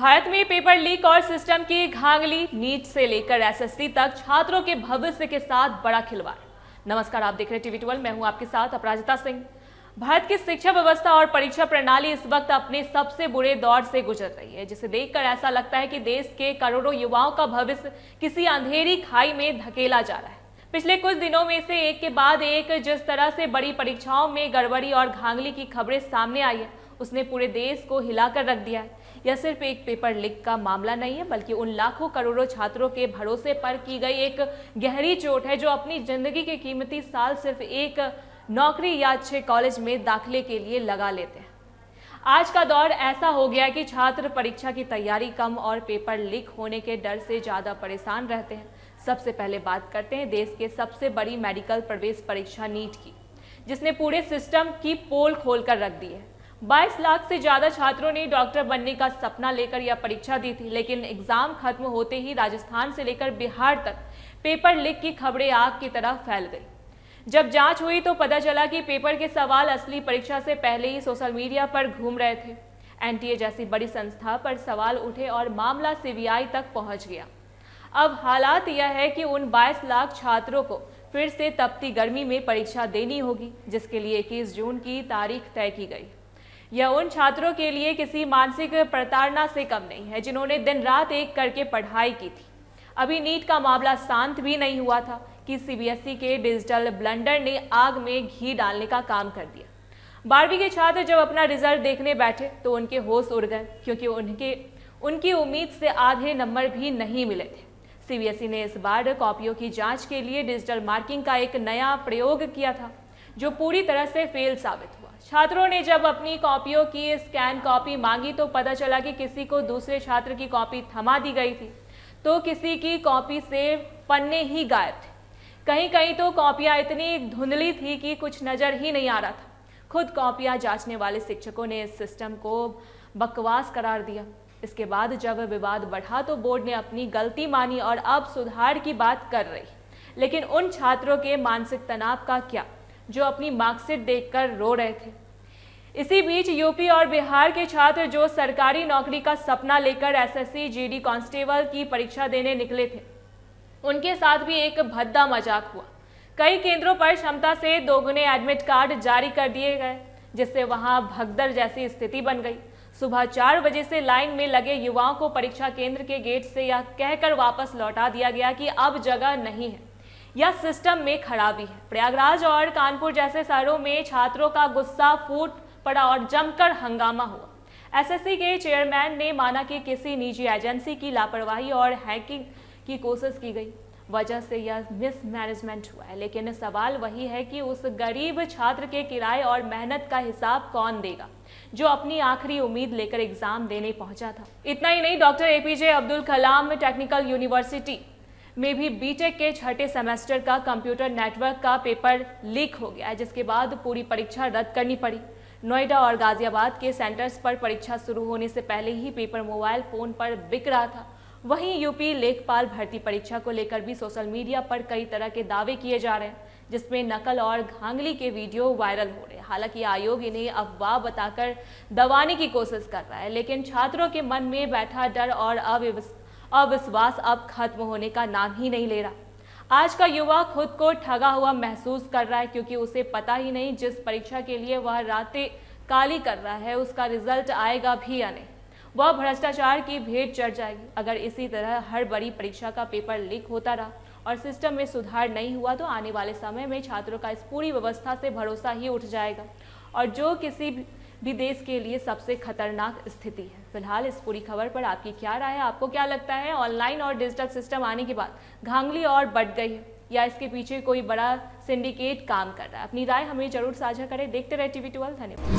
भारत में paper leak और system की धांधली, नीट से लेकर एसएससी तक छात्रों के भविष्य के साथ बड़ा खिलवाड़। नमस्कार, आप देख रहे हैं टीवी 12। मैं हूं आपके साथ अपराजिता सिंह। भारत की शिक्षा व्यवस्था और परीक्षा प्रणाली इस वक्त अपने सबसे बुरे दौर से गुजर रही है, जिसे देखकर ऐसा लगता है कि देश के करोड़ों युवाओं का भविष्य किसी अंधेरी खाई में धकेला जा रहा है। पिछले कुछ दिनों में से एक के बाद एक जिस तरह से बड़ी परीक्षाओं में गड़बड़ी और धांधली की खबरें सामने आई है, उसने पूरे देश को हिलाकर रख दिया है। यह सिर्फ एक पेपर लीक का मामला नहीं है, बल्कि उन लाखों करोड़ों छात्रों के भरोसे पर की गई एक गहरी चोट है, जो अपनी जिंदगी के कीमती साल सिर्फ एक नौकरी या अच्छे कॉलेज में दाखिले के लिए लगा लेते हैं। आज का दौर ऐसा हो गया है कि छात्र परीक्षा की तैयारी कम और पेपर लीक होने के डर से ज़्यादा परेशान रहते हैं। सबसे पहले बात करते हैं देश के सबसे बड़ी मेडिकल प्रवेश परीक्षा नीट की, जिसने पूरे सिस्टम की पोल खोल कर रख दी है। 22 लाख से ज़्यादा छात्रों ने डॉक्टर बनने का सपना लेकर यह परीक्षा दी थी, लेकिन एग्जाम खत्म होते ही राजस्थान से लेकर बिहार तक पेपर लीक की खबरें आग की तरह फैल गई। जब जांच हुई तो पता चला कि पेपर के सवाल असली परीक्षा से पहले ही सोशल मीडिया पर घूम रहे थे। एनटीए जैसी बड़ी संस्था पर सवाल उठे और मामला सीबीआई तक पहुंच गया। अब हालात यह है कि उन 22 लाख छात्रों को फिर से तपती गर्मी में परीक्षा देनी होगी, जिसके लिए 21 जून की तारीख तय की गई। यह उन छात्रों के लिए किसी मानसिक प्रताड़ना से कम नहीं है, जिन्होंने दिन रात एक करके पढ़ाई की थी। अभी नीट का मामला शांत भी नहीं हुआ था कि सीबीएसई के डिजिटल ब्लंडर ने आग में घी डालने का काम कर दिया। 12वीं के छात्र जब अपना रिजल्ट देखने बैठे तो उनके होश उड़ गए, क्योंकि उनकी उम्मीद से आधे नंबर भी नहीं मिले थे। सीबीएसई ने इस बार कॉपियों की जांच के लिए डिजिटल मार्किंग का एक नया प्रयोग किया था, जो पूरी तरह से फेल साबित हुआ। छात्रों ने जब अपनी कॉपियों की स्कैन कॉपी मांगी तो पता चला कि किसी को दूसरे छात्र की कॉपी थमा दी गई थी, तो किसी की कॉपी से पन्ने ही गायब थे। कहीं कहीं तो कॉपियां इतनी धुंधली थी कि कुछ नजर ही नहीं आ रहा था। खुद कॉपियां जांचने वाले शिक्षकों ने इस सिस्टम को बकवास करार दिया। इसके बाद जब विवाद बढ़ा तो बोर्ड ने अपनी गलती मानी और अब सुधार की बात कर रही। लेकिन उन छात्रों के मानसिक तनाव का क्या, जो अपनी मार्कशीट देखकर रो रहे थे। इसी बीच यूपी और बिहार के छात्र जो सरकारी नौकरी का सपना लेकर एसएससी जीडी कांस्टेबल की परीक्षा देने निकले थे, उनके साथ भी एक भद्दा मजाक हुआ। कई केंद्रों पर क्षमता से दोगुने एडमिट कार्ड जारी कर दिए गए, जिससे वहां भगदड़ जैसी स्थिति बन गई। सुबह 4 बजे से लाइन में लगे युवाओं को परीक्षा केंद्र के गेट से यह कहकर वापस लौटा दिया गया कि अब जगह नहीं है या सिस्टम में खराबी है। प्रयागराज और कानपुर जैसे शहरों में छात्रों का गुस्सा फूट पड़ा और जमकर हंगामा हुआ। एसएससी के चेयरमैन ने माना कि किसी निजी एजेंसी की लापरवाही और हैकिंग की कोशिश की गई वजह से यह मिसमैनेजमेंट हुआ है। लेकिन सवाल वही है कि उस गरीब छात्र के किराए और मेहनत का हिसाब कौन देगा, जो अपनी आखिरी उम्मीद लेकर एग्जाम देने पहुंचा था। इतना ही नहीं, doctor APJ Abdul Kalam technical university में भी बीटेक के छठे सेमेस्टर का कंप्यूटर नेटवर्क का पेपर लीक हो गया है, जिसके बाद पूरी परीक्षा रद्द करनी पड़ी। नोएडा और गाजियाबाद के सेंटर्स पर परीक्षा शुरू होने से पहले ही पेपर मोबाइल फोन पर बिक रहा था। वहीं यूपी लेखपाल भर्ती परीक्षा को लेकर भी सोशल मीडिया पर कई तरह के दावे किए जा रहे हैं, जिसमें नकल और धांधली के वीडियो वायरल हो रहे हैं। हालांकि आयोग इन्हें अफवाह बताकर दबाने की कोशिश कर रहा है, लेकिन छात्रों के मन में बैठा डर और अविश्वास अब खत्म होने का नाम ही नहीं ले रहा। आज का युवा खुद को ठगा हुआ महसूस कर रहा है, क्योंकि उसे पता ही नहीं जिस परीक्षा के लिए वह रातें काली कर रहा है उसका रिजल्ट आएगा भी या नहीं। वह भ्रष्टाचार की भेंट चढ़ जाएगी। अगर इसी तरह हर बड़ी परीक्षा का पेपर लीक होता रहा और सिस्टम में सुधार नहीं हुआ तो आने वाले समय में छात्रों का इस पूरी व्यवस्था से भरोसा ही उठ जाएगा, और जो किसी भी देश के लिए सबसे खतरनाक स्थिति है। फिलहाल इस पूरी खबर पर आपकी क्या राय है? आपको क्या लगता है, ऑनलाइन और डिजिटल सिस्टम आने के बाद धांधली और बढ़ गई है या इसके पीछे कोई बड़ा सिंडिकेट काम कर रहा है? अपनी राय हमें जरूर साझा करें। देखते रहे टीवी 12। धन्यवाद।